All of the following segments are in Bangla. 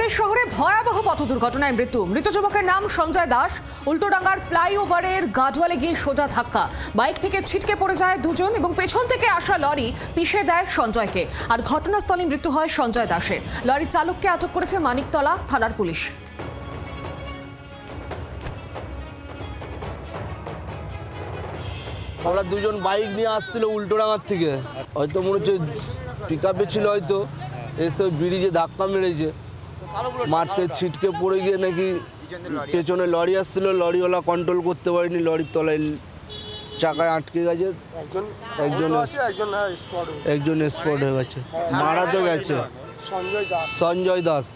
বাংলাদেশ শহরে ভয়াবহ পথ দুর্ঘটনায় মৃত যুবকের নাম সঞ্জয় দাস। উল্টোডাঙ্গার ফ্লাইওভারের গাডওয়ালে গিয়ে সোজা ধাক্কা, বাইক থেকে ছিটকে পড়ে যায় দুজন এবং পেছন থেকে আসা লরি পিষে দেয় সঞ্জয়কে। আর ঘটনাস্থলে মৃত্যু হয় সঞ্জয় দাসের। লরির চালককে আটক করেছে মানিকতলা থানার পুলিশ। আমরা দুজন বাইক নিয়ে আসছিল উল্টোডাঙ্গার থেকে, হয়তো মনে হচ্ছে পিক আপে ছিল, হয়তো এসে ব্রিজে ধাক্কা মেরেছে, মারতে ছিটকে পড়ে গিয়ে নাকি পেছনে লরি আসছিল, লরিওয়ালা কন্ট্রোল করতে পারেনি, লরির তলায় চাকায় আটকে গেছে, একজন স্পট হয়ে গেছে, মারা তো গেছে সঞ্জয় দাস।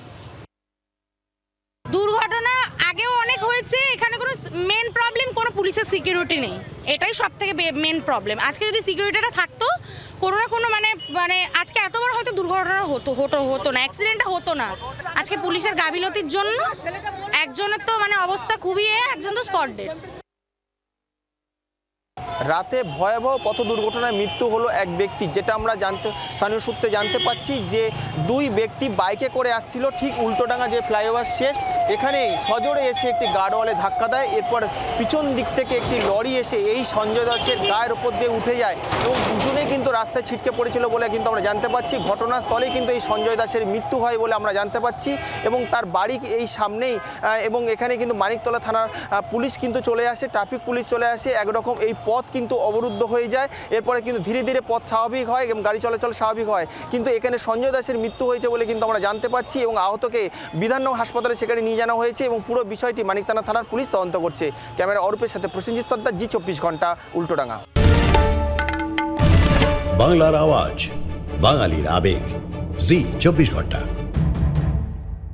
দুর্ঘটনা আগেও অনেক হয়েছে, এখানে কোনো মেন প্রবলেম কোনো পুলিশের সিকিউরিটি নেই, এটাই সব থেকে মেন প্রবলেম। আজকে যদি সিকিউরিটিটা থাকতো কোনো না কোনো মানে আজকে এতবার হয়তো দুর্ঘটনা হতো না, অ্যাক্সিডেন্টটা হতো না। আজকে পুলিশের গাফিলতির জন্য একজনের তো মানে অবস্থা খুবই, একজন তো স্পট ডেড। রাতে ভয়াবহ পথ দুর্ঘটনায় মৃত্যু হলো এক ব্যক্তি, যেটা আমরা স্থানীয় সূত্রে জানতে পাচ্ছি যে দুই ব্যক্তি বাইকে করে আসছিল, ঠিক উল্টোডাঙ্গা যে ফ্লাইওভার শেষ এখানে সজোরে এসে একটি গার্ডওয়ালে ধাক্কা দেয়। এরপর পিছন দিক থেকে একটি লরি এসে এই সঞ্জয় দাসের গায়ের উপর দিয়ে উঠে যায় এবং দুজনেই কিন্তু রাস্তায় ছিটকে পড়েছিল বলে কিন্তু আমরা জানতে পাচ্ছি। ঘটনাস্থলেই কিন্তু এই সঞ্জয় দাসের মৃত্যু হয় বলে আমরা জানতে পাচ্ছি এবং তার বাড়ি এই সামনেই, এবং এখানে কিন্তু মানিকতলা থানার পুলিশ কিন্তু চলে আসে, ট্রাফিক পুলিশ চলে আসে। একরকম এই পথ কিন্তু অবরুদ্ধ হয়ে যায়, এরপরে কিন্তু ধীরে ধীরে পথ স্বাভাবিক হয় এবং গাড়ি চলাচল স্বাভাবিক হয়। কিন্তু এখানে সঞ্জয় দাসের মৃত্যু হয়েছে বলে কিন্তু আমরা জানতে পাচ্ছি এবং আহতকে বিধাননগর হাসপাতালে সেখানে নিয়ে যাওয়া হয়েছে এবং পুরো বিষয়টি মানিকতলা থানার পুলিশ তদন্ত করছে। ক্যামেরা অরূপের সাথে প্রসেনজিৎ সর্দার, জি 24 ঘন্টা, উল্টোডাঙ্গা। বাংলার আওয়াজ, বাঙালির আবেগ, জি 24 ঘন্টা।